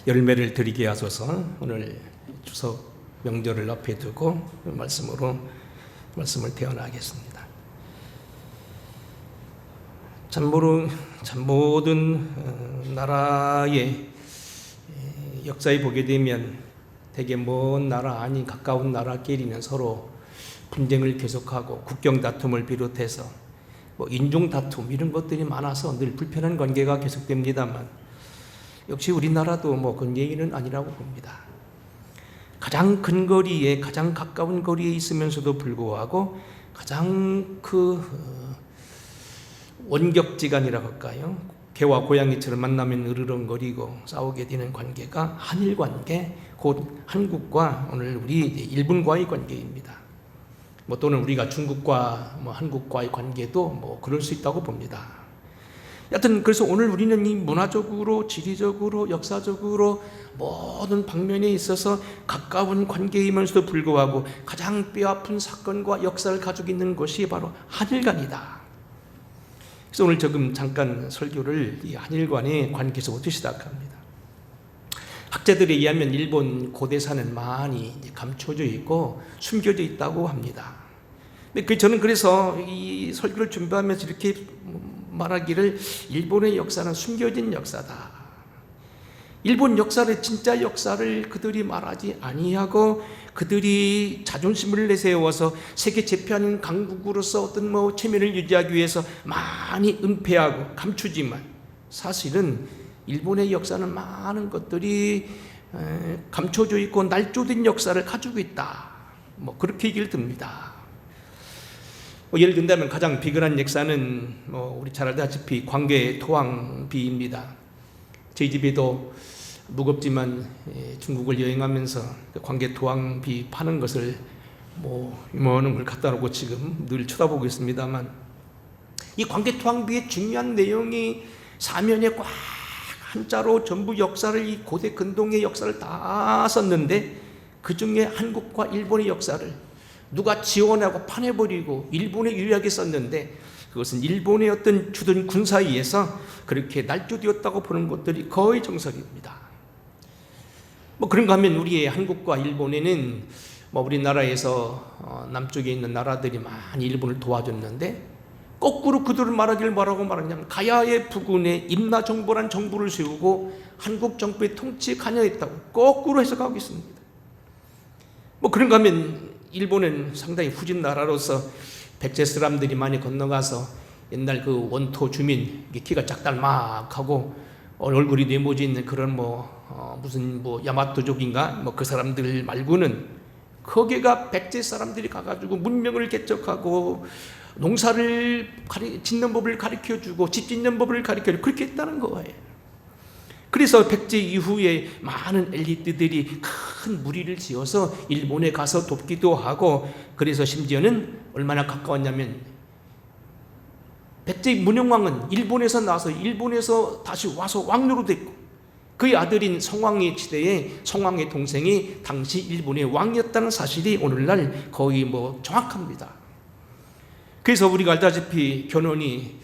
열매를 드리게 하소서. 오늘 추석 명절을 앞에 두고 말씀을 대언하겠습니다. 참모든 나라의 역사에 보게 되면 되게 먼 나라 아닌 가까운 나라끼리는 서로 분쟁을 계속하고 국경 다툼을 비롯해서 인종 다툼 이런 것들이 많아서 늘 불편한 관계가 계속됩니다만 역시 우리나라도 그런 얘기는 아니라고 봅니다. 가장 큰 거리에 가장 가까운 거리에 있으면서도 불구하고 가장 원격지간이라고 할까요? 개와 고양이처럼 만나면 으르렁거리고 싸우게 되는 관계가 한일 관계, 곧 한국과 오늘 우리 일본과의 관계입니다. 또는 우리가 중국과 한국과의 관계도 그럴 수 있다고 봅니다. 여하튼 그래서 오늘 우리는 이 문화적으로, 지리적으로, 역사적으로 모든 방면에 있어서 가까운 관계이면서도 불구하고 가장 뼈아픈 사건과 역사를 가지고 있는 것이 바로 한일간이다. 그래서 오늘 조금 잠깐 설교를 이 한일간의 관계에서부터 시작합니다. 학자들에 의하면 일본 고대사는 많이 감춰져 있고 숨겨져 있다고 합니다. 저는 그래서 이 설교를 준비하면서 이렇게 말하기를 일본의 역사는 숨겨진 역사다. 일본 역사를 진짜 역사를 그들이 말하지 아니하고 그들이 자존심을 내세워서 세계 제패하는 강국으로서 어떤 체면을 유지하기 위해서 많이 은폐하고 감추지만 사실은 일본의 역사는 많은 것들이 감춰져 있고 날조된 역사를 가지고 있다. 그렇게 얘기를 듭니다. 예를 든다면 가장 비근한 역사는 우리 잘 알다시피 광개 토왕비입니다. 저희 집에도 무겁지만 중국을 여행하면서 광개 토왕비 파는 것을 이만한 걸 갖다 놓고 지금 늘 쳐다보고 있습니다만 이 광개 토왕비의 중요한 내용이 사면에 꽉 한자로 전부 역사를 이 고대 근동의 역사를 다 썼는데 그 중에 한국과 일본의 역사를 누가 지원하고 파내버리고 일본에 유리하게 썼는데 그것은 일본의 어떤 주둔 군사에 의해서 그렇게 날조되었다고 보는 것들이 거의 정설입니다. 그런가 하면 우리의 한국과 일본에는 우리나라에서 남쪽에 있는 나라들이 많이 일본을 도와줬는데 거꾸로 그들은 뭐라고 말하냐면 가야의 부근에 임나정보란 정부를 세우고 한국 정부의 통치에 관여했다고 거꾸로 해석하고 있습니다. 그런가 하면 일본은 상당히 후진 나라로서 백제 사람들이 많이 건너가서 옛날 그 원토 주민 키가 작달막하고 얼굴이 네모지 있는 그런 무슨 야마토족인가 그 사람들 말고는 거기가 백제 사람들이 가가지고 문명을 개척하고 농사를 짓는 법을 가르쳐주고 집 짓는 법을 가르쳐주고 그렇게 했다는 거예요. 그래서 백제 이후에 많은 엘리트들이 큰 무리를 지어서 일본에 가서 돕기도 하고 그래서 심지어는 얼마나 가까웠냐면 백제 문영왕은 일본에서 나와서 일본에서 다시 와서 왕료로 됐고 그의 아들인 성왕의 시대에 성왕의 동생이 당시 일본의 왕이었다는 사실이 오늘날 거의 정확합니다. 그래서 우리가 알다시피 견훤이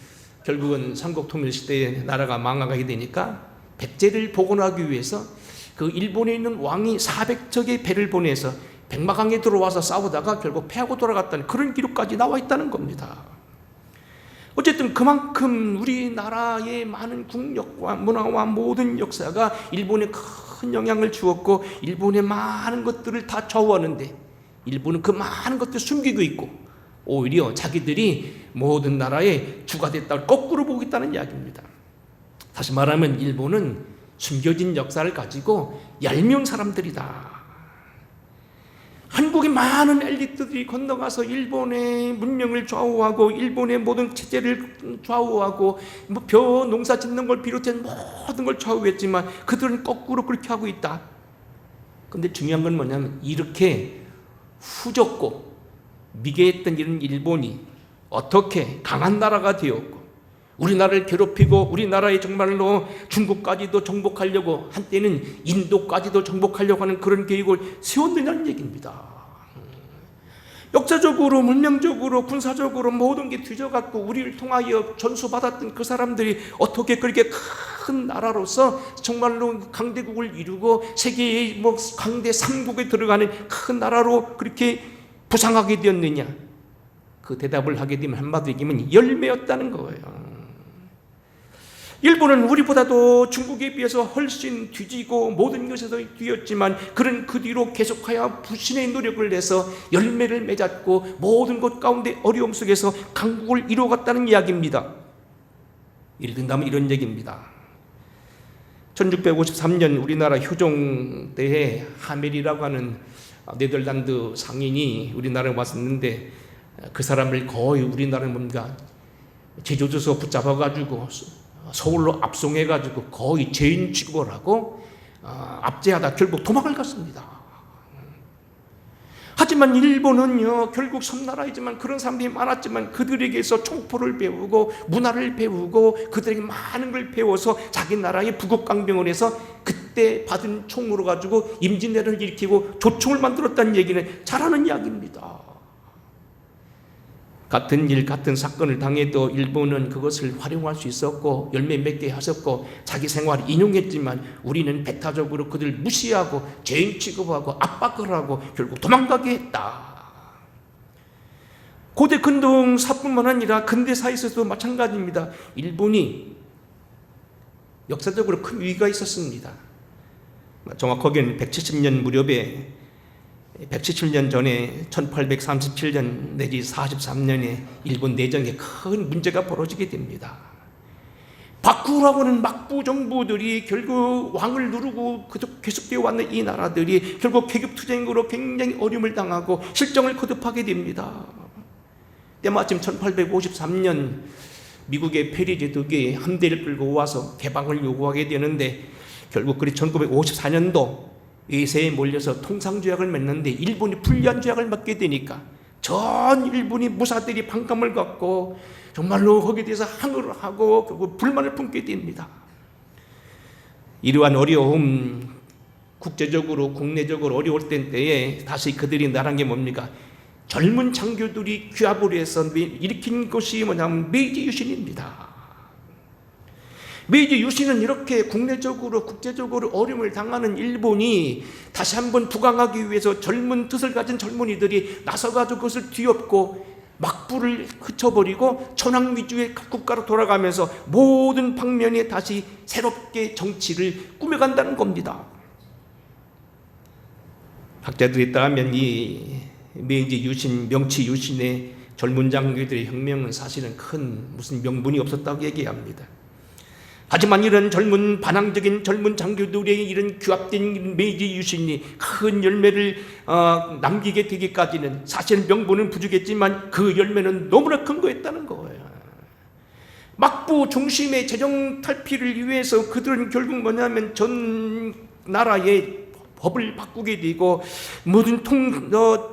결국은 삼국통일시대에 나라가 망하게 되니까 백제를 복원하기 위해서 그 일본에 있는 왕이 400척의 배를 보내서 백마강에 들어와서 싸우다가 결국 패하고 돌아갔다는 그런 기록까지 나와 있다는 겁니다. 어쨌든 그만큼 우리나라의 많은 국력과 문화와 모든 역사가 일본에 큰 영향을 주었고 일본의 많은 것들을 다 좌우하는데 일본은 그 많은 것들을 숨기고 있고 오히려 자기들이 모든 나라의 주가 됐다고 거꾸로 보고 있다는 이야기입니다. 다시 말하면 일본은 숨겨진 역사를 가지고 얄미운 사람들이다. 한국의 많은 엘리트들이 건너가서 일본의 문명을 좌우하고 일본의 모든 체제를 좌우하고 벼 농사 짓는 걸 비롯해 모든 걸 좌우했지만 그들은 거꾸로 그렇게 하고 있다. 그런데 중요한 건 뭐냐면 이렇게 후졌고 미개했던 이런 일본이 어떻게 강한 나라가 되었고 우리나라를 괴롭히고 우리나라에 정말로 중국까지도 정복하려고 한때는 인도까지도 정복하려고 하는 그런 계획을 세웠느냐는 얘기입니다. 역사적으로, 문명적으로, 군사적으로 모든 게 뒤져갖고 우리를 통하여 전수받았던 그 사람들이 어떻게 그렇게 큰 나라로서 정말로 강대국을 이루고 세계의 강대 3국에 들어가는 큰 나라로 그렇게 부상하게 되었느냐? 그 대답을 하게 되면 한마디로 얘기하면 열매였다는 거예요. 일본은 우리보다도 중국에 비해서 훨씬 뒤지고 모든 것에서 뒤였지만 그런 그 뒤로 계속하여 부신의 노력을 내서 열매를 맺었고 모든 것 가운데 어려움 속에서 강국을 이루어갔다는 이야기입니다. 예를 든다면 이런 얘기입니다. 1653년 우리나라 효종 때에 하멜이라고 하는 네덜란드 상인이 우리나라에 왔었는데 그 사람을 거의 우리나라에 뭔가 제조져서 붙잡아가지고 서울로 압송해가지고 거의 죄인 취급을 하고 압제하다 결국 도망을 갔습니다. 하지만 일본은요, 결국 섬나라이지만 그런 사람들이 많았지만 그들에게서 촉포를 배우고 문화를 배우고 그들에게 많은 걸 배워서 자기 나라의 부국강병을 해서 그때 받은 총으로 가지고 임진왜란을 일으키고 조총을 만들었다는 얘기는 잘하는 이야기입니다. 같은 일, 같은 사건을 당해도 일본은 그것을 활용할 수 있었고 열매 맺게 하셨고 자기 생활을 인용했지만 우리는 배타적으로 그들 무시하고 죄인 취급하고 압박을 하고 결국 도망가게 했다. 고대 근동사뿐만 아니라 근대사에서도 마찬가지입니다. 일본이 역사적으로 큰 위기가 있었습니다. 정확하게는 170년 무렵에 177년 전에 1837년 내지 43년에 일본 내정에 큰 문제가 벌어지게 됩니다. 바꾸라고 하는 막부 정부들이 결국 왕을 누르고 계속되어 왔는 이 나라들이 결국 계급투쟁으로 굉장히 어려움을 당하고 실정을 거듭하게 됩니다. 때마침 1853년 미국의 페리 제독이 함대를 끌고 와서 개방을 요구하게 되는데 결국 그리 1954년도 외세에 몰려서 통상조약을 맺는데 일본이 불리한 조약을 맺게 되니까 전 일본이 무사들이 반감을 갖고 정말로 거기에 대해서 항의를 하고 결국 불만을 품게 됩니다. 이러한 어려움, 국제적으로 국내적으로 어려울 때에 다시 그들이 나란 게 뭡니까? 젊은 장교들이 규합을 해서 일으킨 것이 뭐냐면 메이지 유신입니다. 메이지 유신은 이렇게 국내적으로 국제적으로 어려움을 당하는 일본이 다시 한번 부강하기 위해서 젊은 뜻을 가진 젊은이들이 나서가지고 그것을 뒤엎고 막부를 그쳐버리고 천황 위주의 국가로 돌아가면서 모든 방면에 다시 새롭게 정치를 꾸며간다는 겁니다. 학자들에 따르면 이 메이지 유신, 명치 유신의 젊은 장교들의 혁명은 사실은 큰 무슨 명분이 없었다고 얘기합니다. 하지만 이런 젊은 반항적인 젊은 장교들의 이런 규합된 메이지 유신이 큰 열매를 남기게 되기까지는 사실 명분은 부족했지만 그 열매는 너무나 큰 거였다는 거예요. 막부 중심의 재정 탈피를 위해서 그들은 결국 뭐냐면 전 나라의 법을 바꾸게 되고 모든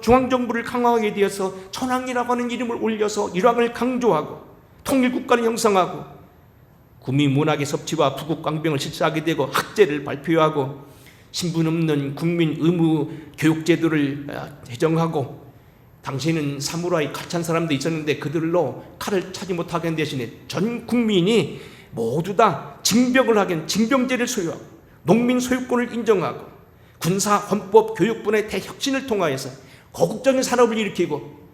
중앙정부를 강화하게 되어서 천황이라고 하는 이름을 올려서 일왕을 강조하고 통일국가를 형성하고 국민문학의 섭취와 부국강병을 실시하게 되고 학제를 발표하고 신분 없는 국민 의무 교육제도를 제정하고 당시에는 사무라이 칼찬 사람도 있었는데 그들로 칼을 차지 못하게 한 대신에 전 국민이 모두 다 징병을 하긴 징병제를 소유하고 농민 소유권을 인정하고 군사 헌법 교육분의 대혁신을 통하여서 거국적인 산업을 일으키고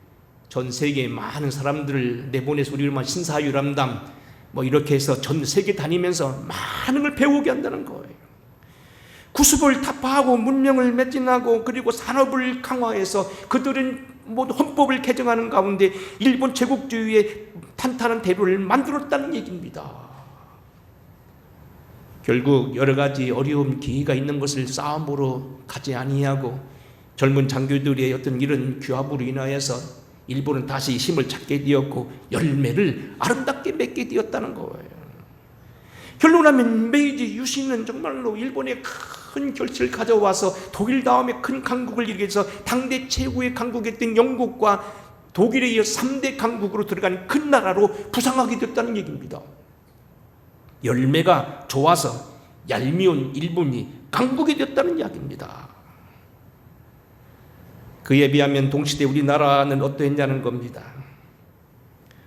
전 세계의 많은 사람들을 내보내서 우리만 신사유람담 이렇게 해서 전 세계 다니면서 많은 걸 배우게 한다는 거예요. 구습을 타파하고 문명을 매진하고 그리고 산업을 강화해서 그들은 모두 헌법을 개정하는 가운데 일본 제국주의의 탄탄한 대로를 만들었다는 얘기입니다. 결국 여러 가지 어려움 기회가 있는 것을 싸움으로 가지 아니하고 젊은 장교들의 어떤 이런 규합으로 인하여서 일본은 다시 힘을 찾게 되었고 열매를 아름답게 맺게 되었다는 거예요. 결론하면 메이지 유신은 정말로 일본의 큰 결실을 가져와서 독일 다음에 큰 강국을 일으켜서 당대 최고의 강국이었던 영국과 독일에 이어 3대 강국으로 들어간 큰 나라로 부상하게 됐다는 얘기입니다. 열매가 좋아서 얄미운 일본이 강국이 됐다는 이야기입니다. 그에 비하면 동시대 우리나라는 어떠했냐는 겁니다.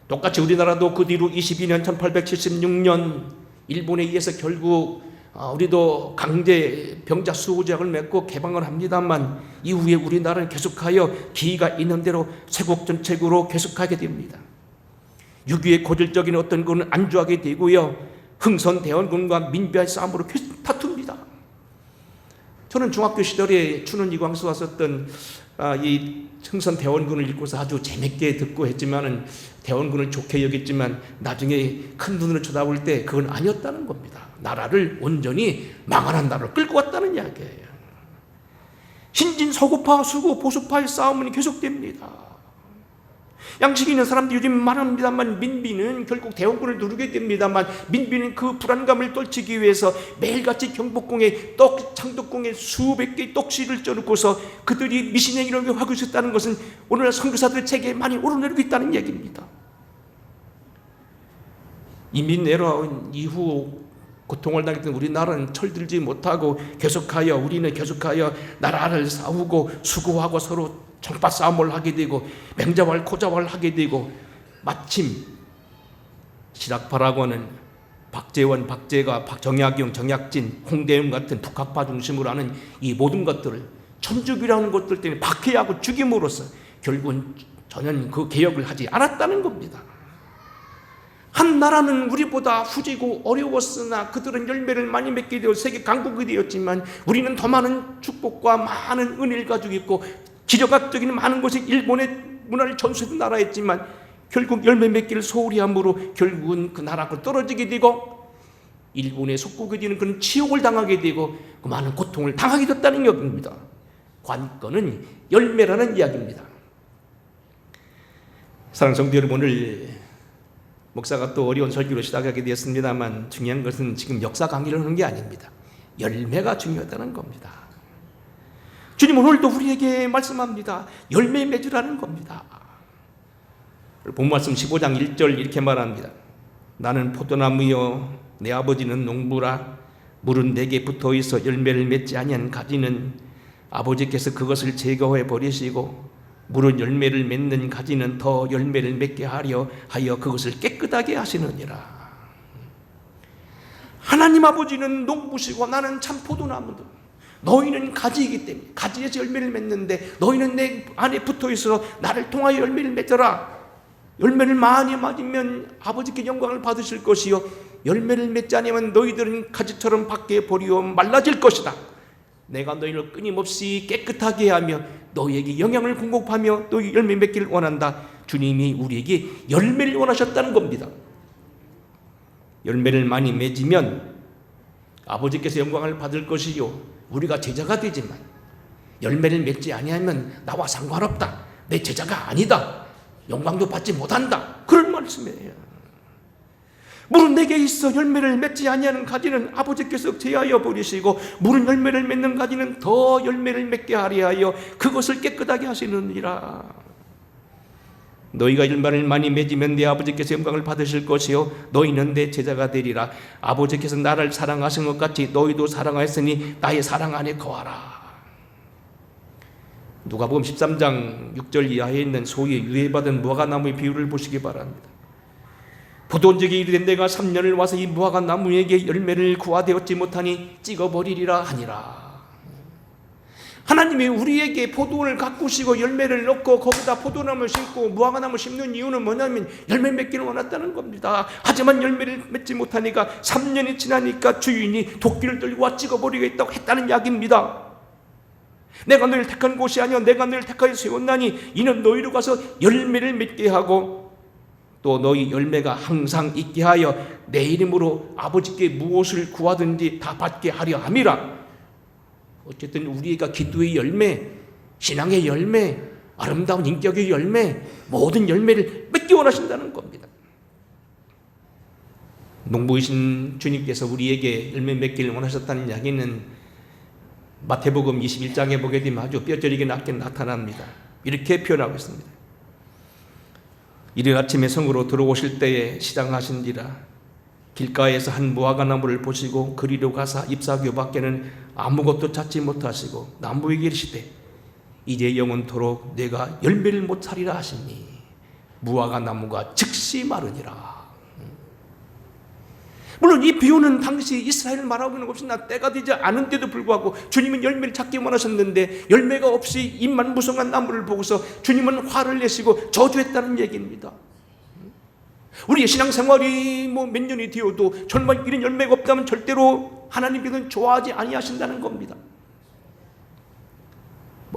똑같이 우리나라도 그 뒤로 22년 1876년 일본에 의해서 결국 우리도 강제 병자 수호조약을 맺고 개방을 합니다만 이후에 우리나라는 계속하여 기회가 있는 대로 세국 정책으로 계속하게 됩니다. 6.25의 고질적인 어떤 것은 안주하게 되고요. 흥선대원군과 민비와의 싸움으로 다툽니다. 저는 중학교 시절에 춘원 이광수가 썼던 이 흥선대원군을 읽고서 아주 재밌게 듣고 했지만은 대원군을 좋게 여겼지만 나중에 큰 눈으로 쳐다볼 때 그건 아니었다는 겁니다. 나라를 온전히 망한한 나라로 끌고 왔다는 이야기예요. 신진 서구파, 수구 보수파의 싸움은 계속됩니다. 양식이 있는 사람들이 요즘 말합니다만 민비는 결국 대원군을 누르게 됩니다만 민비는 그 불안감을 떨치기 위해서 매일같이 경복궁에 창덕궁에 수백 개의 떡실을 쪄놓고서 그들이 미신행위를 하고 있었다는 것은 오늘날 선교사들의 책에 많이 오르내리고 있다는 얘기입니다. 이민 내려온 이후 고통을 당했던 우리나라는 철들지 못하고 우리는 계속하여 나라를 싸우고 수고하고 서로 정파 싸움을 하게 되고 맹자왈 코자왈 하게 되고 마침 실학파라고 하는 박재원, 박재가, 정약용, 정약진, 홍대영 같은 북학파 중심으로 하는 이 모든 것들을 천주교라는 것들 때문에 박해하고 죽임으로써 결국은 전혀 그 개혁을 하지 않았다는 겁니다. 한 나라는 우리보다 후지고 어려웠으나 그들은 열매를 많이 맺게 되어 세계 강국이 되었지만 우리는 더 많은 축복과 많은 은혜를 가지고 있고 기적학적인 많은 것이 일본의 문화를 전수했던 나라였지만 결국 열매 맺기를 소홀히 함으로 결국은 그 나라가 떨어지게 되고 일본의 속국이 되는 그런 치욕을 당하게 되고 그 많은 고통을 당하게 됐다는 얘기입니다. 관건은 열매라는 이야기입니다. 사랑하는 성도 여러분, 오늘 목사가 또 어려운 설교로 시작하게 되었습니다만 중요한 것은 지금 역사 강의를 하는 게 아닙니다. 열매가 중요하다는 겁니다. 주님은 오늘도 우리에게 말씀합니다. 열매 맺으라는 겁니다. 본 말씀 15장 1절 이렇게 말합니다. 나는 포도나무여 내 아버지는 농부라 물은 내게 붙어있어 열매를 맺지 아니한 가지는 아버지께서 그것을 제거해 버리시고 물은 열매를 맺는 가지는 더 열매를 맺게 하려 하여 그것을 깨끗하게 하시느니라. 하나님 아버지는 농부시고 나는 참 포도나무다. 너희는 가지이기 때문에 가지에서 열매를 맺는데 너희는 내 안에 붙어있어 나를 통하여 열매를 맺어라. 열매를 많이 맞으면 아버지께 영광을 받으실 것이요 열매를 맺지 않으면 너희들은 가지처럼 밖에 버리어 말라질 것이다. 내가 너희를 끊임없이 깨끗하게 하며 너희에게 영향을 공급하며 너희 열매 맺기를 원한다. 주님이 우리에게 열매를 원하셨다는 겁니다. 열매를 많이 맺으면 아버지께서 영광을 받을 것이요 우리가 제자가 되지만 열매를 맺지 아니하면 나와 상관없다. 내 제자가 아니다. 영광도 받지 못한다. 그런 말씀이에요. 물은 내게 있어 열매를 맺지 아니하는 가지는 아버지께서 제하여 버리시고 물은 열매를 맺는 가지는 더 열매를 맺게 하려 하여 그것을 깨끗하게 하시느니라. 너희가 열매를 많이 맺으면 내 아버지께서 영광을 받으실 것이요 너희는 내 제자가 되리라. 아버지께서 나를 사랑하신 것 같이 너희도 사랑하였으니 나의 사랑 안에 거하라. 누가복음 13장 6절 이하에 있는 소위 유해받은 무화과나무의 비유를 보시기 바랍니다. 포도원적이 이르되 내가 3년을 와서 이 무화과나무에게 열매를 구하되었지 못하니 찍어버리리라 하니라. 하나님이 우리에게 포도원을 가꾸시고 열매를 넣고 거기다 포도나무 심고 무화과나무 심는 이유는 뭐냐면 열매 맺기를 원했다는 겁니다. 하지만 열매를 맺지 못하니까 3년이 지나니까 주인이 도끼를 들고 와 찍어버리겠다고 했다는 이야기입니다. 내가 너희를 택한 곳이 아니여 내가 너희를 택하여 세웠나니 이는 너희로 가서 열매를 맺게 하고 또 너희 열매가 항상 있게 하여 내 이름으로 아버지께 무엇을 구하든지 다 받게 하려 함이라. 어쨌든 우리가 기도의 열매, 신앙의 열매, 아름다운 인격의 열매, 모든 열매를 맺기 원하신다는 겁니다. 농부이신 주님께서 우리에게 열매 맺기를 원하셨다는 이야기는 마태복음 21장에 보게 되면 아주 뼈저리게 나타납니다. 이렇게 표현하고 있습니다. 이른 아침에 성으로 들어오실 때에 시장하신지라 길가에서 한 무화과나무를 보시고 그리로 가사 잎사귀 밖에는 아무것도 찾지 못하시고 나무에게 이르시되 이제 영원토록 내가 열매를 못하리라 하시니 무화과 나무가 즉시 마르니라. 물론 이 비유는 당시 이스라엘을 말하고 있는 것이 때가 되지 않은데도 불구하고 주님은 열매를 찾기만 하셨는데 열매가 없이 잎만 무성한 나무를 보고서 주님은 화를 내시고 저주했다는 얘기입니다. 우리의 신앙생활이 몇 년이 되어도 정말 이런 열매가 없다면 절대로 하나님께서는 좋아하지 아니하신다는 겁니다.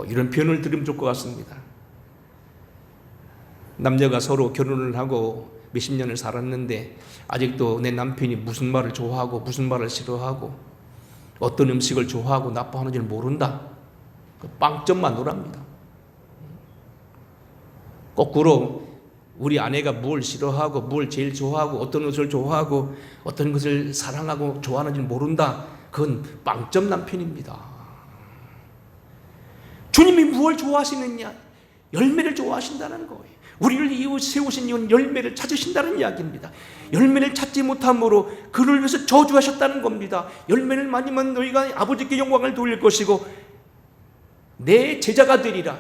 이런 표현을 들으면 좋을 것 같습니다. 남녀가 서로 결혼을 하고 몇십 년을 살았는데 아직도 내 남편이 무슨 말을 좋아하고 무슨 말을 싫어하고 어떤 음식을 좋아하고 나빠하는지를 모른다. 빵점만으로랍니다. 거꾸로 우리 아내가 뭘 싫어하고 뭘 제일 좋아하고 어떤 것을 좋아하고 어떤 것을 사랑하고 좋아하는지를 모른다. 그건 빵점 남편입니다. 주님이 무엇을 좋아하시느냐? 열매를 좋아하신다는 거예요. 우리를 이웃 세우신 이유는 열매를 찾으신다는 이야기입니다. 열매를 찾지 못함으로 그를 위해서 저주하셨다는 겁니다. 열매를 많이면 너희가 아버지께 영광을 돌릴 것이고 내 제자가 되리라.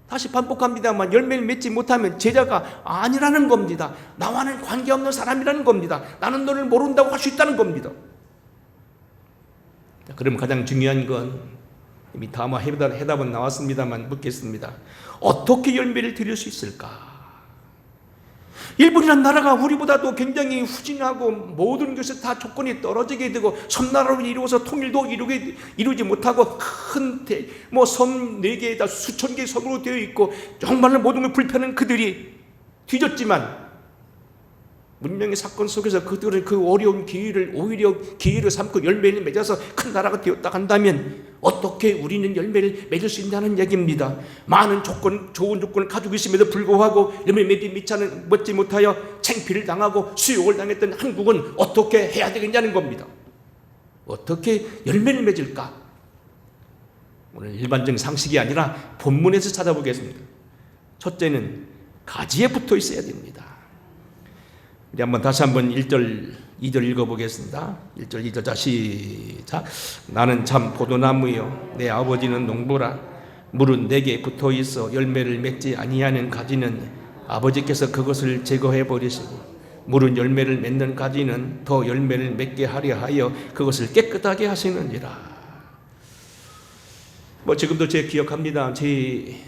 다시 반복합니다만 열매를 맺지 못하면 제자가 아니라는 겁니다. 나와는 관계없는 사람이라는 겁니다. 나는 너를 모른다고 할 수 있다는 겁니다. 그럼 가장 중요한 건 이미 다마 해답은 나왔습니다만 묻겠습니다. 어떻게 열매를 드릴 수 있을까? 일본이라는 나라가 우리보다도 굉장히 후진하고 모든 것에 다 조건이 떨어지게 되고 섬나라로 이루어서 통일도 이루지 못하고 큰 섬 4개에다 수천 개의 섬으로 되어 있고 정말로 모든 걸 불편한 그들이 뒤졌지만 문명의 사건 속에서 그들은 그 어려운 기회를 오히려 기회를 삼고 열매를 맺어서 큰 나라가 되었다 한다면 어떻게 우리는 열매를 맺을 수 있냐는 얘기입니다. 많은 좋은 조건을 가지고 있음에도 불구하고 열매를 맺지 못하여 창피를 당하고 수욕을 당했던 한국은 어떻게 해야 되겠냐는 겁니다. 어떻게 열매를 맺을까? 오늘 일반적인 상식이 아니라 본문에서 찾아보겠습니다. 첫째는 가지에 붙어 있어야 됩니다. 우리 다시 한번 1절 2절 읽어보겠습니다. 1절 2절 자 시작. 나는 참 포도나무요 내 아버지는 농부라. 물은 내게 붙어있어 열매를 맺지 아니하는 가지는 아버지께서 그것을 제거해 버리시고 물은 열매를 맺는 가지는 더 열매를 맺게 하려 하여 그것을 깨끗하게 하시느니라. 지금도 제가 기억합니다. 제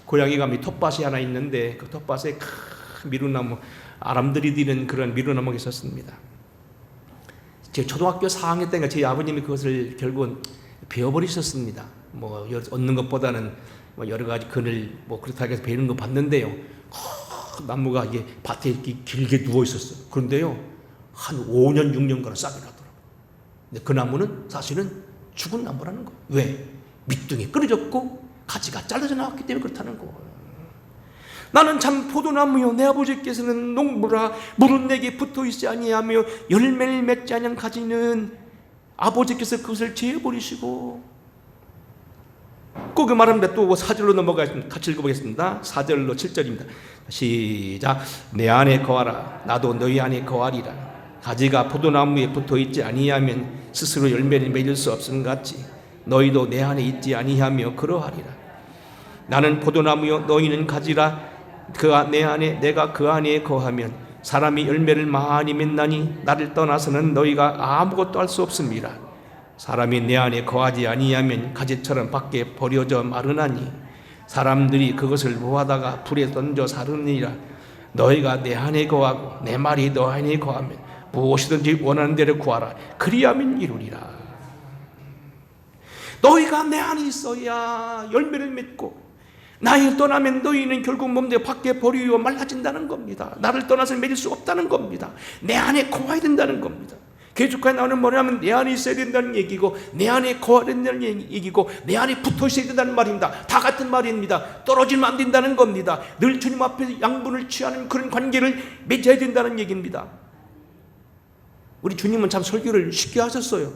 고향에 가면 텃밭이 하나 있는데 그 텃밭에 큰 미루나무 아람들이 드는 그런 미루나무가 있었습니다. 제 초등학교 4학년 때인가 제 아버님이 그것을 결국은 베어버리셨습니다. 얻는 것보다는 여러 가지 그늘 그렇다고 해서 베는 거 봤는데요. 나무가 이게 밭에 이렇게 길게 누워 있었어요. 그런데요, 한 5년 6년간 싹이 나더라고요. 근데 그 나무는 사실은 죽은 나무라는 거예요. 왜? 밑둥이 끊어졌고 가지가 잘라져 나왔기 때문에 그렇다는 거예요. 나는 참 포도나무요 내 아버지께서는 농부라. 물은 내게 붙어있지 아니하며 열매를 맺지 아니한 가지는 아버지께서 그것을 제어버리시고. 꼭 그 말합니다. 또 4절로 넘어가겠습니다. 같이 읽어보겠습니다. 4절로 7절입니다 시작. 내 안에 거하라 나도 너희 안에 거하리라. 가지가 포도나무에 붙어있지 아니하면 스스로 열매를 맺을 수 없음 같이 너희도 내 안에 있지 아니하며 그러하리라. 나는 포도나무요 너희는 가지라. 내 안에 내가 그 안에 거하면 사람이 열매를 많이 맺나니 나를 떠나서는 너희가 아무것도 할 수 없습니다. 사람이 내 안에 거하지 아니하면 가지처럼 밖에 버려져 마르나니 사람들이 그것을 모아다가 불에 던져 사르니라. 너희가 내 안에 거하고 내 말이 너 안에 거하면 무엇이든지 원하는 대로 구하라. 그리하면 이루리라. 너희가 내 안에 있어야 열매를 맺고 나를 떠나면 너희는 결국 몸대 밖에 버리고 말라진다는 겁니다. 나를 떠나서 맺을 수 없다는 겁니다. 내 안에 거해야 된다는 겁니다. 계속해 나오는 뭐냐면 내 안에 있어야 된다는 얘기고 내 안에 거해야 된다는 얘기고 내 안에 붙어 있어야 된다는 말입니다. 다 같은 말입니다. 떨어지면 안 된다는 겁니다. 늘 주님 앞에 양분을 취하는 그런 관계를 맺어야 된다는 얘기입니다. 우리 주님은 참 설교를 쉽게 하셨어요.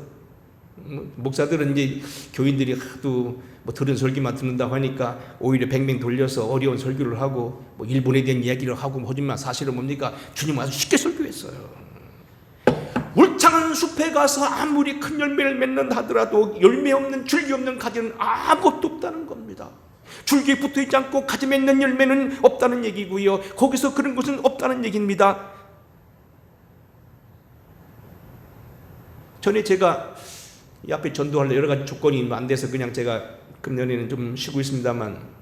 목사들은 이제 교인들이 하도 들은 설교만 듣는다고 하니까 오히려 뱅뱅 돌려서 어려운 설교를 하고 일본에 대한 이야기를 하고 하지만 사실은 뭡니까? 주님은 아주 쉽게 설교했어요. 울창한 숲에 가서 아무리 큰 열매를 맺는다 하더라도 열매 없는 줄기 없는 가지는 아무것도 없다는 겁니다. 줄기에 붙어있지 않고 가지 맺는 열매는 없다는 얘기고요, 거기서 그런 것은 없다는 얘기입니다. 전에 제가 이 앞에 전도할 여러 가지 조건이 안 돼서 그냥 제가 금년에는 좀 쉬고 있습니다만,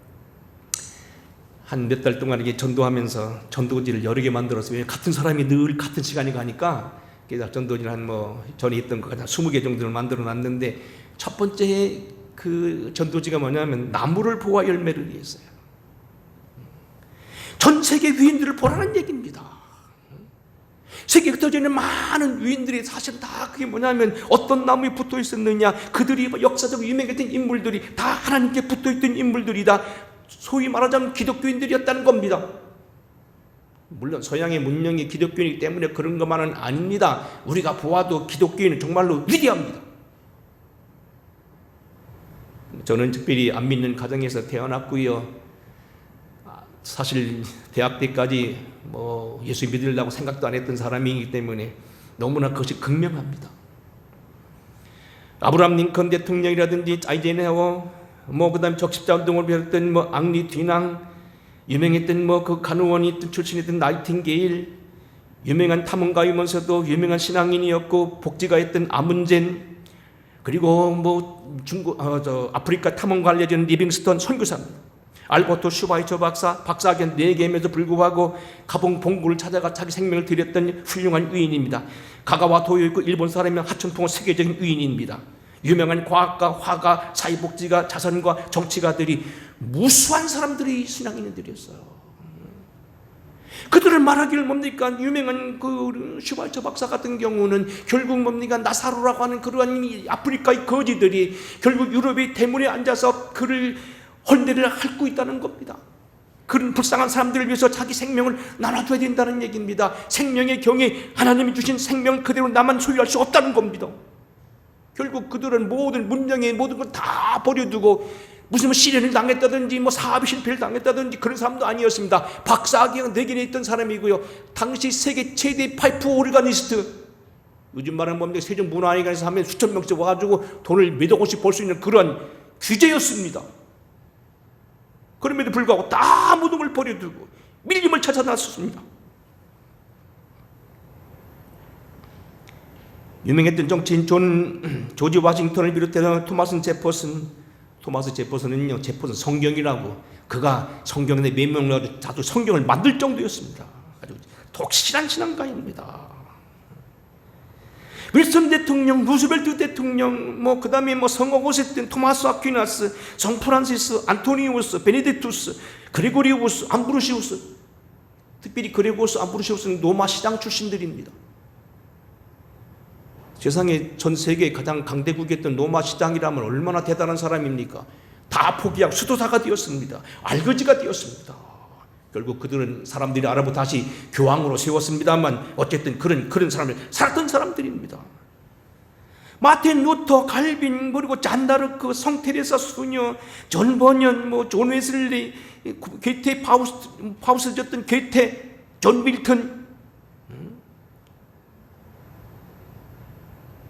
한 몇 달 동안 이게 전도하면서 전도지를 여러 개 만들었어요. 같은 사람이 늘 같은 시간에 가니까 그래서 전도지를 한 전에 있던 거 한 20개 정도를 만들어 놨는데, 첫 번째 그 전도지가 뭐냐면 나무를 보아 열매를 위해서요. 전 세계 위인들을 보라는 얘기입니다. 세계에 흩어져 있는 많은 위인들이 사실 다 그게 뭐냐면 어떤 나무에 붙어 있었느냐, 그들이 역사적으로 유명했던 인물들이 다 하나님께 붙어 있던 인물들이다, 소위 말하자면 기독교인들이었다는 겁니다. 물론 서양의 문명이 기독교이기 때문에 그런 것만은 아닙니다. 우리가 보아도 기독교인은 정말로 위대합니다. 저는 특별히 안 믿는 가정에서 태어났고요, 사실 대학 때까지 예수 믿으려고 생각도 안 했던 사람이기 때문에 너무나 그것이 극명합니다. 아브라함 링컨 대통령이라든지 아이젠하워, 그다음 적십자 운동을 배웠던 앙리 뒤낭, 유명했던 그 간호원이 출신이었던 나이팅게일, 유명한 탐험가이면서도 유명한 신앙인이었고 복지가였던 아문젠, 그리고 아프리카 탐험가 알려진 리빙스턴 선교사입니다. 알버토 슈바이처 박사학연 4개임에도 불구하고 가봉 봉구를 찾아가 자기 생명을 드렸던 훌륭한 의인입니다. 가가와 도요이코 일본 사람이면 하천풍은 세계적인 의인입니다. 유명한 과학가, 화가, 사회복지가, 자선가, 정치가들이 무수한 사람들이 신앙인들이었어요. 그들을 말하기를 뭡니까? 유명한 그 슈바이처 박사 같은 경우는 결국 뭡니까? 나사로라고 하는 그러한 아프리카의 거지들이 결국 유럽의 대문에 앉아서 그를 헐레를 핥고 있다는 겁니다. 그런 불쌍한 사람들을 위해서 자기 생명을 나눠줘야 된다는 얘기입니다. 생명의 경에 하나님이 주신 생명 그대로 나만 소유할 수 없다는 겁니다. 결국 그들은 모든 문명의 모든 걸 다 버려두고 무슨 시련을 당했다든지 사업이 실패를 당했다든지 그런 사람도 아니었습니다. 박사학위가 4개나 있던 사람이고요, 당시 세계 최대 파이프 오르가니스트, 요즘 말하는 뭡니까? 세종문화회관에서 하면 수천 명씩 와가지고 돈을 몇억 원씩 벌 수 있는 그런 귀재였습니다. 그럼에도 불구하고 다 모든 걸 버려두고 밀림을 찾아 나섰습니다. 유명했던 정치인 조지 워싱턴을 비롯해서 토마스 제퍼슨은요, 제퍼슨 성경이라고, 그가 성경에 몇 명을 자주 성경을 만들 정도였습니다. 아주 독실한 신앙가입니다. 윌슨 대통령, 루스벨트 대통령, 그 다음에 성어고세 토마스 아퀴나스, 성 프란시스, 안토니우스, 베네딕투스, 그레고리우스, 암브로시우스, 특별히 그레고리우스, 암브로시우스는 로마 시장 출신들입니다. 세상에 전 세계 가장 강대국이었던 로마 시장이라면 얼마나 대단한 사람입니까? 다 포기하고 수도사가 되었습니다. 알거지가 되었습니다. 결국 그들은 사람들이 알아보고 다시 교황으로 세웠습니다만 어쨌든 그런 사람들, 살았던 사람들입니다. 마틴 루터, 갈빈, 그리고 잔다르크, 성테레사 수녀, 존 버년, 존 웨슬리, 게테, 파우스였던 게테, 존 밀턴,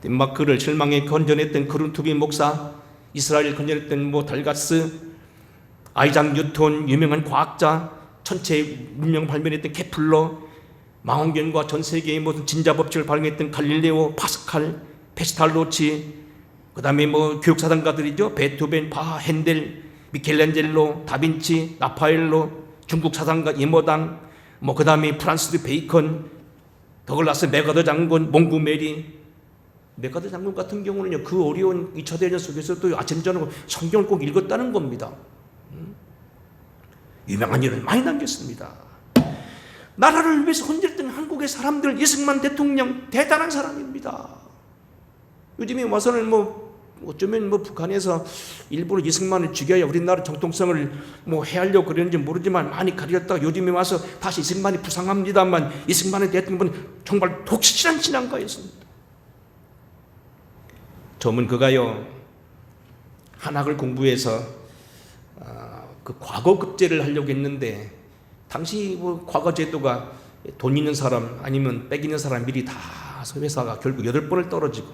덴마크를 실망에 건져냈던 그룬투비 목사, 이스라엘 건져냈던 달가스, 아이작 뉴턴, 유명한 과학자, 천체 문명 발명했던 케플러, 망원경과 전 세계의 모든 진자법칙을 발명했던 갈릴레오, 파스칼, 페스탈로치, 그 다음에 교육사상가들이죠. 베토벤, 바, 핸델, 미켈란젤로, 다빈치, 라파엘로, 중국 사상가 예모당, 그 다음에 프란시스 베이컨, 더글라스 메가더 장군, 몽구 메리. 메가더 장군 같은 경우는요, 그 어려운 2차 대전 속에서도 아침 저녁 성경을 꼭 읽었다는 겁니다. 유명한 일을 많이 남겼습니다. 나라를 위해서 헌질했던 한국의 사람들, 이승만 대통령 대단한 사람입니다. 요즘에 와서는 어쩌면 북한에서 일부러 이승만을 죽여야 우리나라 정통성을 해하려고 그러는지 모르지만 많이 가렸다가 요즘에 와서 다시 이승만이 부상합니다만 이승만의 대통령은 정말 독실한 신앙가였습니다. 저는 그가요, 한학을 공부해서 그 과거 급제를 하려고 했는데 당시 과거 제도가 돈 있는 사람 아니면 빽 있는 사람 미리 다 회사가 결국 8번을 떨어지고,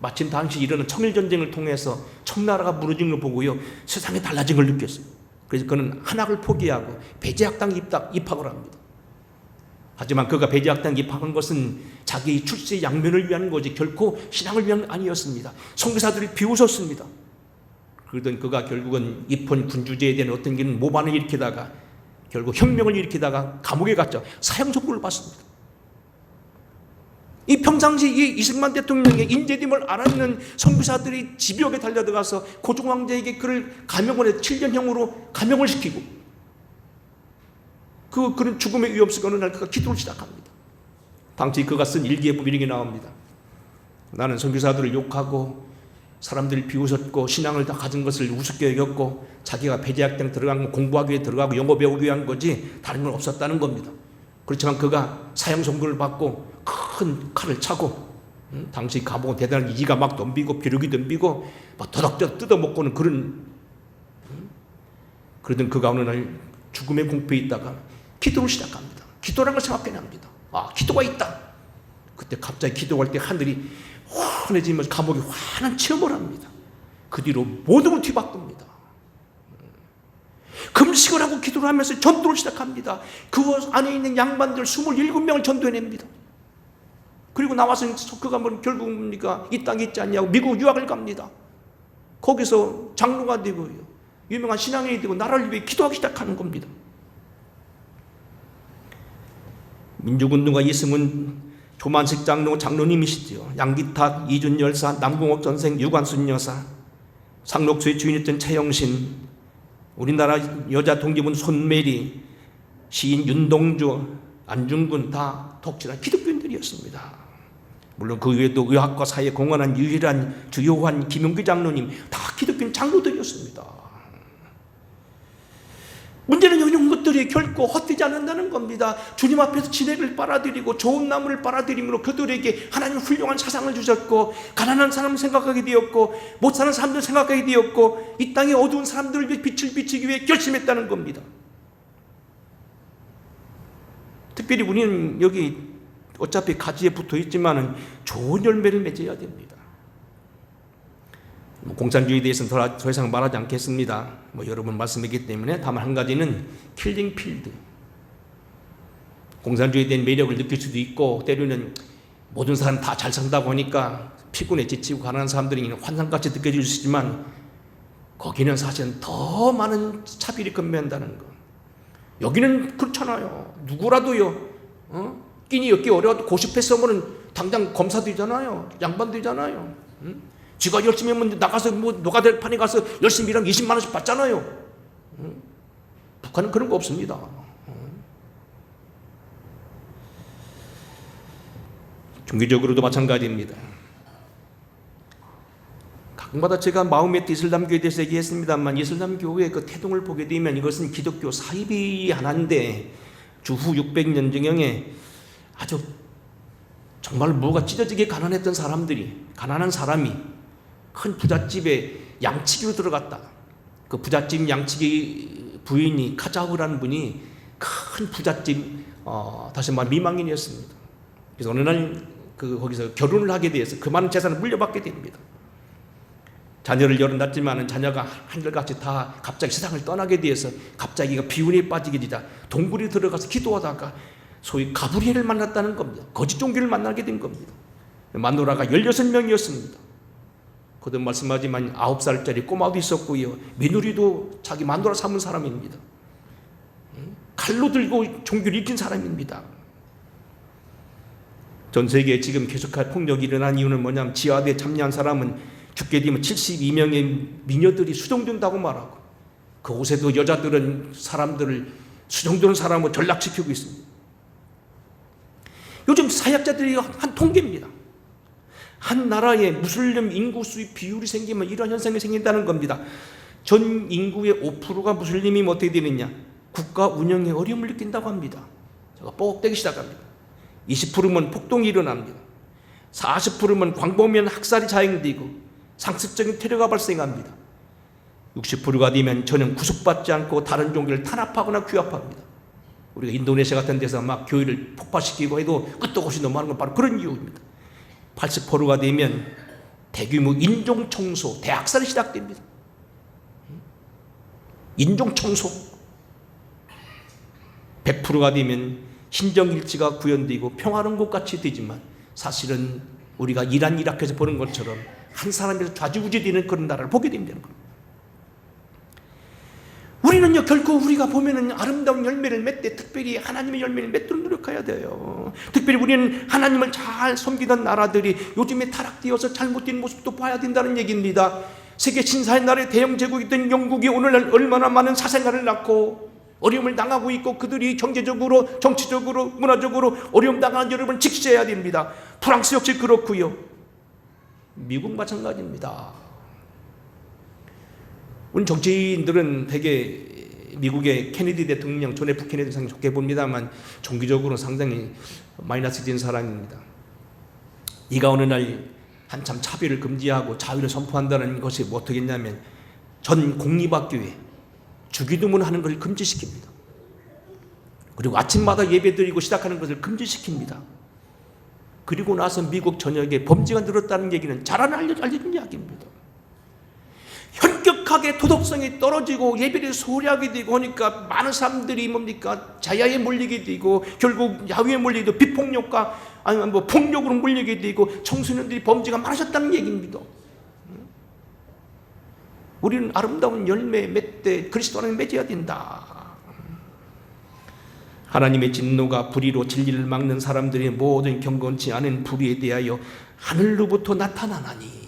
마침 당시 일어난 청일전쟁을 통해서 청나라가 무너진 걸 보고요, 세상이 달라진 걸 느꼈어요. 그래서 그는 한학을 포기하고 배제학당에 입학을 합니다. 하지만 그가 배제학당에 입학한 것은 자기의 출세 양면을 위한 거지 결코 신앙을 위한 아니었습니다. 선교사들이 비웃었습니다. 그러던 그가 결국은 입헌 군주제에 대한 어떤 게 모반을 일으키다가 결국 혁명을 일으키다가 감옥에 갔죠. 사형 선고를 받습니다. 이 평상시 이 이승만 대통령의 인재됨을 알았는 선교사들이 집역에 달려들어가서 고종 황제에게 그를 감형을 해 7년형으로 감형을 시키고, 그런 죽음의 위험 속에 어느 날 그가 기도를 시작합니다. 당시 그가 쓴 일기에 보면 이렇게 나옵니다. 나는 선교사들을 욕하고 사람들이 비웃었고 신앙을 다 가진 것을 우습게 여겼고 자기가 배제학당 들어간 거 공부하기 위해 들어가고 영어 배우기 위한 거지 다른 건 없었다는 겁니다. 그렇지만 그가 사형 선고를 받고 큰 칼을 차고, 당시 감옥은 대단한 이가 막 덤비고 비력이 덤비고 막 더덕더덕 뜯어먹고는 그러던 그가 어느 날 죽음의 공포에 있다가 기도를 시작합니다. 기도라는 걸 생각해 납니다. 아, 기도가 있다. 그때 갑자기 기도할 때 하늘이 환해지면서 감옥이 환한 체험을 합니다. 그 뒤로 모든 걸 뒤바꿉니다. 금식을 하고 기도를 하면서 전도를 시작합니다. 그 안에 있는 양반들 27명을 전도해냅니다. 그리고 나와서 그가 결국 이 땅에 있지 않냐고 미국 유학을 갑니다. 거기서 장로가 되고요, 유명한 신앙인이 되고 나라를 위해 기도하기 시작하는 겁니다. 민주군동가 이승훈 조만식 장로님이시지요. 양기탁, 이준 열사, 남궁옥 전생, 유관순 여사, 상록수의 주인이었던 최영신, 우리나라 여자 독립은 손메리, 시인 윤동주, 안중근 다 독실한 기독교인들이었습니다. 물론 그 외에도 의학과 사회에 공헌한 유일한 주요한 김용기 장로님 다 기독교인 장로들이었습니다. 문제는 이런 것들이 결코 헛되지 않는다는 겁니다. 주님 앞에서 진액을 빨아들이고 좋은 나무를 빨아들임으로 그들에게 하나님 훌륭한 사상을 주셨고, 가난한 사람을 생각하게 되었고, 못 사는 사람들 생각하게 되었고, 이 땅의 어두운 사람들을 위해 빛을 비치기 위해 결심했다는 겁니다. 특별히 우리는 여기 어차피 가지에 붙어 있지만 좋은 열매를 맺어야 됩니다. 공산주의에 대해서는 더 이상 말하지 않겠습니다. 여러 번 말씀했기 때문에. 다만 한 가지는 킬링 필드. 공산주의에 대한 매력을 느낄 수도 있고, 때로는 모든 사람 다 잘 산다고 하니까 피곤해 지치고 가난한 사람들이 환상같이 느껴질 수 있지만, 거기는 사실은 더 많은 차별이 근무한다는 거. 여기는 그렇잖아요. 누구라도요, 끼니 엮기 어려워도 고시패스하면 당장 검사 되잖아요. 양반 되잖아요. 지가 열심히 하면 나가서 노가다 판에 가서 열심히 일하면 20만 원씩 받잖아요. 북한은 그런 거 없습니다. 종교적으로도 마찬가지입니다. 가끔마다 제가 마호메트 이슬람교에 대해서 얘기했습니다만, 이슬람교의 그 태동을 보게 되면 이것은 기독교 사입이 하나인데 주후 600년경에 아주 정말 뭐가 찢어지게 가난했던 사람들이, 가난한 사람이 큰 부잣집에 양치기로 들어갔다. 그 부잣집 양치기 부인이 카자흐라는 분이 큰 부잣집 다시 말해 미망인이었습니다. 그래서 어느 날 거기서 결혼을 하게 돼서 그 많은 재산을 물려받게 됩니다. 자녀를 낳았지만 자녀가 한결같이 다 갑자기 세상을 떠나게 돼서 갑자기 비운에 빠지게 되자 동굴에 들어가서 기도하다가 소위 가브리엘을 만났다는 겁니다. 거짓 종교를 만나게 된 겁니다. 마누라가 16명이었습니다. 거듭 말씀하지만 9살짜리 꼬마도 있었고요, 며느리도 자기 마누라 삼은 사람입니다. 칼로 들고 종교를 익힌 사람입니다. 전 세계에 지금 계속할 폭력이 일어난 이유는 뭐냐면, 지하드에 참여한 사람은 죽게 되면 72명의 미녀들이 수정된다고 말하고, 그곳에도 여자들은 사람들을 수정되는 사람을 전락시키고 있습니다. 요즘 사역자들이 한 통계입니다. 한 나라에 무슬림 인구 수의 비율이 생기면 이런 현상이 생긴다는 겁니다. 전 인구의 5%가 무슬림이면 어떻게 되느냐? 국가 운영에 어려움을 느낀다고 합니다. 제가 뻑대기 시작합니다. 20%면 폭동이 일어납니다. 40%면 광범위한 학살이 자행되고 상습적인 테러가 발생합니다. 60%가 되면 저는 구속받지 않고 다른 종교를 탄압하거나 규합합니다. 우리가 인도네시아 같은 데서 막 교회를 폭파시키고 해도 끝도 없이 넘어가는 건 바로 그런 이유입니다. 80%가 되면 대규모 인종청소, 대학살이 시작됩니다. 인종청소. 100%가 되면 신정일치가 구현되고 평화로운 곳같이 되지만 사실은 우리가 이란, 이라크에서 보는 것처럼 한 사람에서 좌지우지 되는 그런 나라를 보게 된다는 겁니다. 우리는요, 결코 우리가 보면은 아름다운 열매를 맺되 특별히 하나님의 열매를 맺도록 노력해야 돼요. 특별히 우리는 하나님을 잘 섬기던 나라들이 요즘에 타락되어서 잘못된 모습도 봐야 된다는 얘기입니다. 세계 신사의 나라의 대영 제국이던 영국이 오늘날 얼마나 많은 사생아를 낳고 어려움을 당하고 있고 그들이 경제적으로, 정치적으로, 문화적으로 어려움 당하는 여러분 직시해야 됩니다. 프랑스 역시 그렇고요. 미국 마찬가지입니다. 우리 정치인들은 되게 미국의 케네디 대통령, 존 F 케네디 상당히 좋게 봅니다만 종교적으로 상당히 마이너스된 사람입니다. 이가 어느 날 한참 차별을 금지하고 자유를 선포한다는 것이 뭐 어떻게 했냐면 전 공립학교에 주기도문 하는 것을 금지시킵니다. 그리고 아침마다 예배드리고 시작하는 것을 금지시킵니다. 그리고 나서 미국 전역에 범죄가 늘었다는 얘기는 잘 알려진 이야기입니다. 현격하게 도덕성이 떨어지고 예배를 소홀하게 되고 하니까 많은 사람들이 뭡니까? 자야에 몰리게 되고 결국 야유에 몰리게 되고 비폭력과 아니면 뭐 폭력으로 몰리게 되고 청소년들이 범죄가 많아졌다는 얘기입니다. 우리는 아름다운 열매 맺되 그리스도 안에 맺어야 된다. 하나님의 진노가 불의로 진리를 막는 사람들의 모든 경건치 않은 불의에 대하여 하늘로부터 나타나나니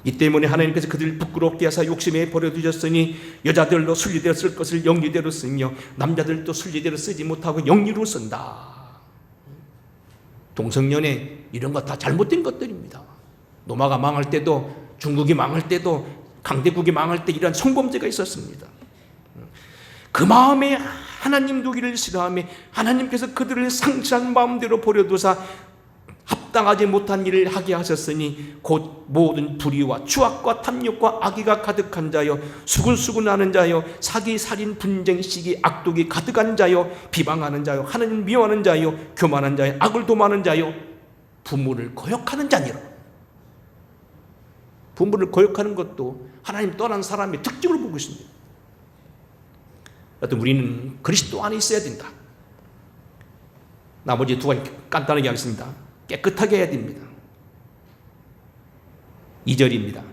이 때문에 하나님께서 그들을 부끄럽게 하사 욕심에 버려두셨으니 여자들로 순리대로 쓸 것을 영리대로 쓰며 남자들도 순리대로 쓰지 못하고 영리로 쓴다. 동성연애 이런 거 다 잘못된 것들입니다. 노마가 망할 때도 중국이 망할 때도 강대국이 망할 때 이러한 성범죄가 있었습니다. 그 마음에 하나님 두기를 싫어하며 하나님께서 그들을 상실한 마음대로 버려두사 합당하지 못한 일을 하게 하셨으니 곧 모든 불의와 추악과 탐욕과 악의가 가득한 자여 수군수군하는 자여 사기 살인 분쟁 시기 악독이 가득한 자여 비방하는 자여 하나님 미워하는 자여 교만한 자여 악을 도모하는 자여 부모를 거역하는 자니라. 부모를 거역하는 것도 하나님 떠난 사람의 특징으로 보고 있습니다. 여튼 우리는 그리스도 안에 있어야 된다. 나머지 두 가지 간단하게 하겠습니다. 깨끗하게 해야 됩니다. 2절입니다.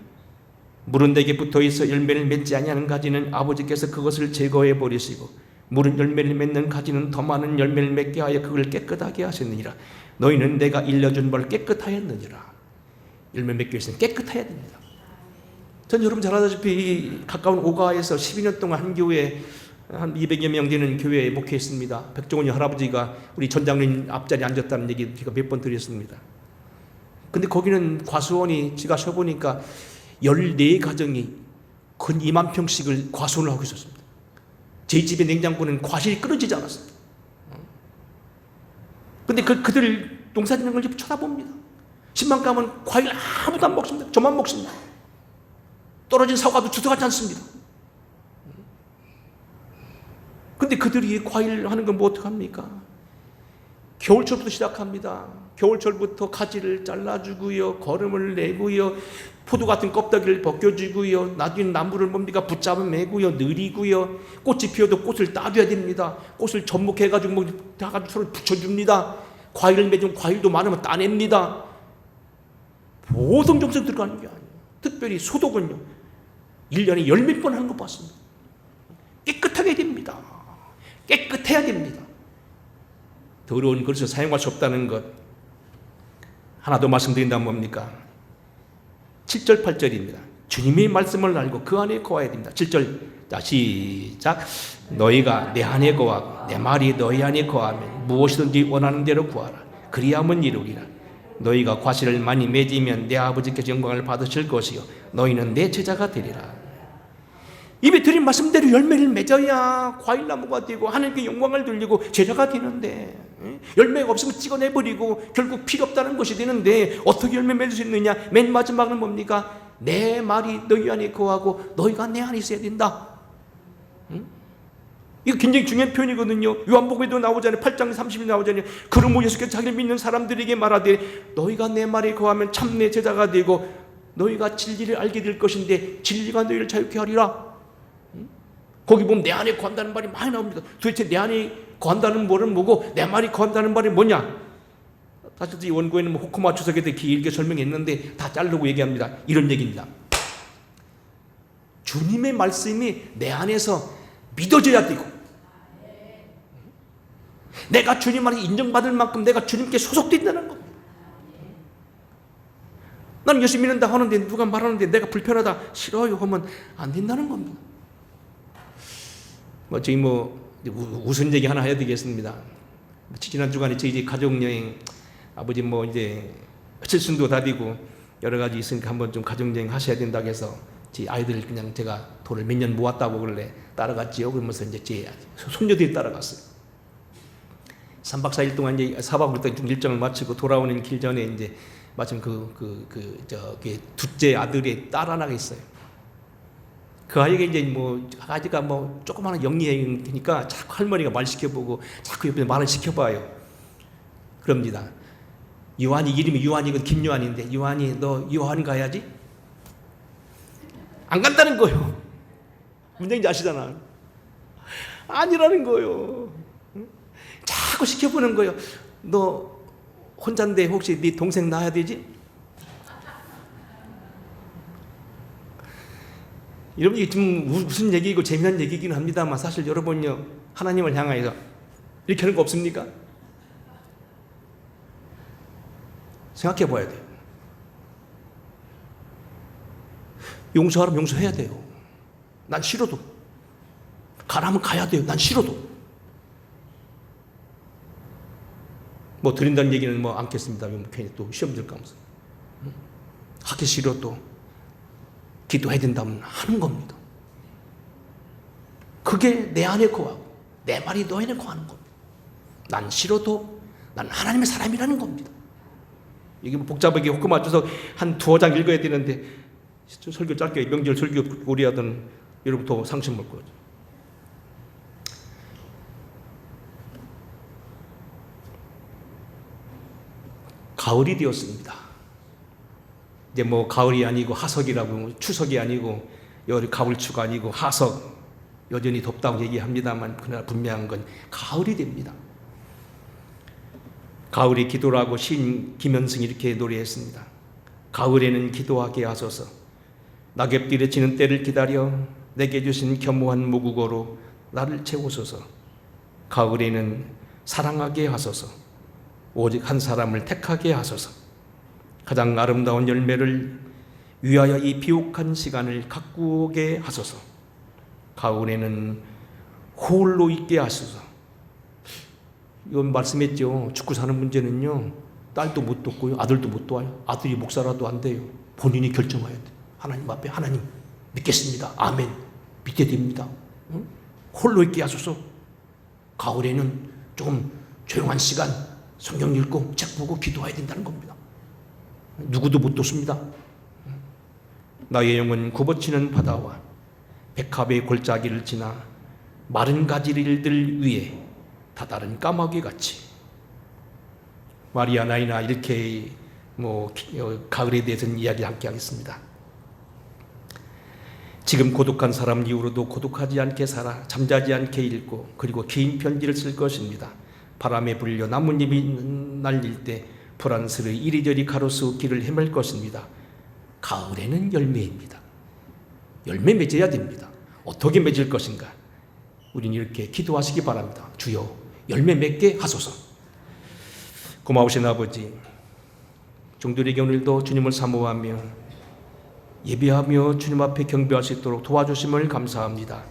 물은 내게 붙어있어 열매를 맺지 아니하는 가지는 아버지께서 그것을 제거해 버리시고 물은 열매를 맺는 가지는 더 많은 열매를 맺게 하여 그걸 깨끗하게 하셨느니라. 너희는 내가 일러준 바를 깨끗하였느니라. 열매 맺기 위해서는 깨끗해야 됩니다. 전 여러분 잘 아다시피 가까운 오가에서 12년 동안 한 교회에 한 200여 명 되는 교회에 목회했습니다. 백종원이 할아버지가 우리 전장님 앞자리에 앉았다는 얘기 제가 몇 번 드렸습니다. 근데 거기는 과수원이 제가 쉬어보니까 14가정이 근 2만 평씩을 과수원을 하고 있었습니다. 제 집의 냉장고는 과실이 끊어지지 않았습니다. 근데 그들 농사 짓는 걸 쳐다봅니다. 10만 가면 과일 아무도 안 먹습니다. 저만 먹습니다. 떨어진 사과도 주워가지 않습니다. 근데 그들이 과일 하는 건 뭐 어떡합니까? 겨울철부터 시작합니다. 겨울철부터 가지를 잘라주고요, 거름을 내고요, 포도 같은 껍데기를 벗겨주고요, 나중에 나무를 뭡니까 붙잡아 매고요, 느리고요, 꽃이 피어도 꽃을 따줘야 됩니다. 꽃을 접목해가지고 뭐 다 가지고 서로 붙여줍니다. 과일을 맺으면 과일도 많으면 따냅니다. 보통 정성 들어가는 게 아니에요. 특별히 소독은요, 1년에 10몇 번 하는 거 봤습니다. 깨끗하게 됩니다. 깨끗해야 됩니다. 더러운 그릇을 사용할 수 없다는 것 하나 더 말씀드린다면 뭡니까? 7절 8절입니다. 주님의 말씀을 알고 그 안에 거해야 됩니다. 7절 자 시작. 너희가 내 안에 거하고 내 말이 너희 안에 거하면 무엇이든지 원하는 대로 구하라. 그리하면 이루리라. 너희가 과실을 많이 맺으면 내 아버지께서 영광을 받으실 것이요 너희는 내 제자가 되리라. 입에 드린 말씀대로 열매를 맺어야 과일나무가 되고 하나님께 영광을 돌리고 제자가 되는데, 열매가 없으면 찍어내버리고 결국 필요 없다는 것이 되는데 어떻게 열매 맺을 수 있느냐? 맨 마지막은 뭡니까? 내 말이 너희 안에 거하고 너희가 내 안에 있어야 된다. 이거 굉장히 중요한 표현이거든요. 요한복음에도 나오잖아요. 8장 30절 나오잖아요. 그러므로 예수께서 자기를 믿는 사람들에게 말하되 너희가 내 말에 거하면 참 내 제자가 되고 너희가 진리를 알게 될 것인데 진리가 너희를 자유케 하리라. 거기 보면 내 안에 거한다는 말이 많이 나옵니다. 도대체 내 안에 거한다는 말은 뭐고 내 말이 거한다는 말이 뭐냐? 사실 이 원고에는 호코마 주석에 대해 길게 설명했는데 다 자르고 얘기합니다. 이런 얘기입니다. 주님의 말씀이 내 안에서 믿어져야 되고 내가 주님 안에 인정받을 만큼 내가 주님께 소속된다는 겁니다. 나는 예수 믿는다 하는데 누가 말하는데 내가 불편하다 싫어요 하면 안 된다는 겁니다. 저희 우선 얘기 하나 해야 되겠습니다. 지난 주간에 저희 집 가족여행 아버지 이제 칠순도 다니고 여러 가지 있으니까 한번 좀 가족여행 하셔야 된다고 해서 제 아이들 그냥 제가 돈을 몇 년 모았다고 그래 따라갔지요. 그러면서 이제 제 손녀들이 따라갔어요. 3박 4일 동안 이제 4박 5일 동안 좀 일정을 마치고 돌아오는 길 전에 이제 마침 저기 둘째 아들의 딸 하나가 있어요. 그 아이가 이제 아이가 조그마한 영리해니까 자꾸 할머니가 말 시켜보고 자꾸 옆에 말을 시켜봐요. 그럽니다. 요한이 이름이 요한이거든. 김요한인데 요한이 너 요한 가야지? 안 간다는 거예요. 문제인지 아시잖아. 아니라는 거예요. 자꾸 시켜보는 거예요. 너 혼자인데 혹시 네 동생 낳아야 되지? 여러분 이게 좀 무슨 얘기이고 재미난 얘기이긴 합니다만 사실 여러분요 하나님을 향하여서 이렇게 하는 거 없습니까? 생각해 봐야 돼요. 용서하라면 용서해야 돼요. 난 싫어도. 가라면 가야 돼요. 난 싫어도. 드린다는 얘기는 않겠습니다. 괜히 또 시험 들까 하면서. 하기 싫어도 기도해야 된다면 하는 겁니다. 그게 내 안에 거하고 내 말이 너 안에 거하는 겁니다. 난 싫어도 난 하나님의 사람이라는 겁니다. 이게 복잡하게 호크 맞춰서 한 두어 장 읽어야 되는데 설교 짧게 명절 설교 오래 하던 여러분 더 상심 먹을 거죠. 가을이 되었습니다. 이제 가을이 아니고 하석이라고 추석이 아니고 가을추가 아니고 하석 여전히 덥다고 얘기합니다만 그러나 분명한 건 가을이 됩니다. 가을이 기도라고 시인 김현승이 이렇게 노래했습니다. 가을에는 기도하게 하소서 낙엽들이 지는 때를 기다려 내게 주신 겸허한 모국어로 나를 채우소서 가을에는 사랑하게 하소서 오직 한 사람을 택하게 하소서 가장 아름다운 열매를 위하여 이 비옥한 시간을 가꾸게 하소서 가을에는 홀로 있게 하소서. 이건 말씀했죠. 죽고 사는 문제는요 딸도 못 돕고요 아들도 못 도와요. 아들이 목사라도 안 돼요. 본인이 결정해야 돼. 하나님 앞에 하나님 믿겠습니다. 아멘. 믿게 됩니다. 응? 홀로 있게 하소서. 가을에는 조금 조용한 시간 성경 읽고 책 보고 기도해야 된다는 겁니다. 누구도 못 돕습니다. 나의 영은 굽어치는 바다와 백합의 골짜기를 지나 마른 가지들 위에 다다른 까마귀 같이. 마리아 나이나 이렇게 가을에 대해서는 이야기 함께 하겠습니다. 지금 고독한 사람 이후로도 고독하지 않게 살아 잠자지 않게 읽고 그리고 긴 편지를 쓸 것입니다. 바람에 불려 나뭇잎이 날릴 때 불안스레 이리저리 가로수 길을 헤맬 것입니다. 가을에는 열매입니다. 열매 맺어야 됩니다. 어떻게 맺을 것인가? 우리는 이렇게 기도하시기 바랍니다. 주여 열매 맺게 하소서. 고마우신 아버지, 종들에게 오늘도 주님을 사모하며 예배하며 주님 앞에 경배할 수 있도록 도와주심을 감사합니다.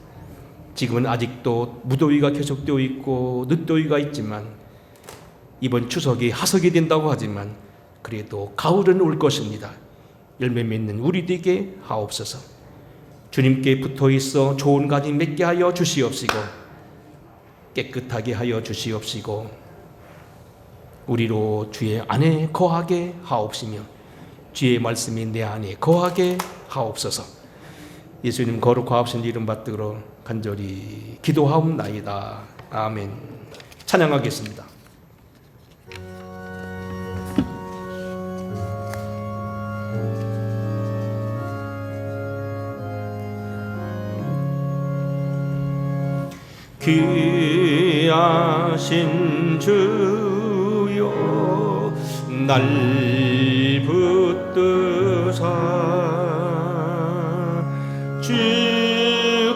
지금은 아직도 무더위가 계속되어 있고 늦더위가 있지만 이번 추석이 하석이 된다고 하지만 그래도 가을은 올 것입니다. 열매 맺는 우리에게 하옵소서. 주님께 붙어있어 좋은 가지 맺게 하여 주시옵시고 깨끗하게 하여 주시옵시고 우리로 주의 안에 거하게 하옵시며 주의 말씀이 내 안에 거하게 하옵소서. 예수님 거룩하옵신 이름 받들어 간절히 기도하옵나이다. 아멘. 찬양하겠습니다. 귀하신 주여 날 붙드사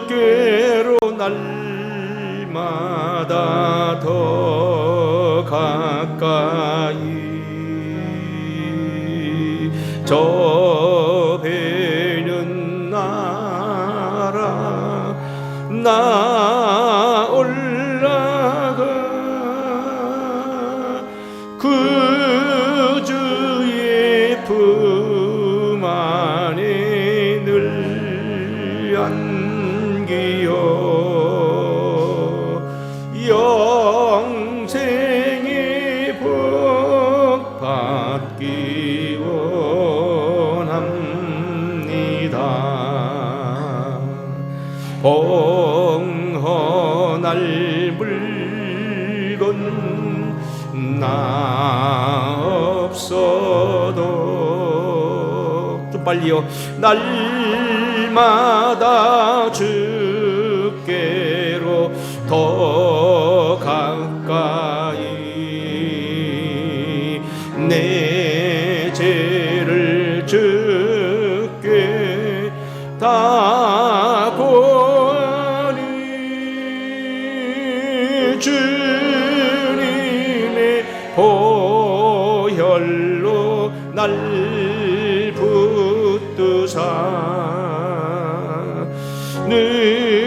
주께로 날마다 더 가까이 저 배는 나라 나 올라가 그 주의 품 안에 늘 안기어 영생의 복 받기 원합니다. 봉헌할 물건 나 없어도 좀 빨리요. 날마다 주께로 더 가까이 내 죄를 주께 다 주님의 보혈로 날 붙드사 늘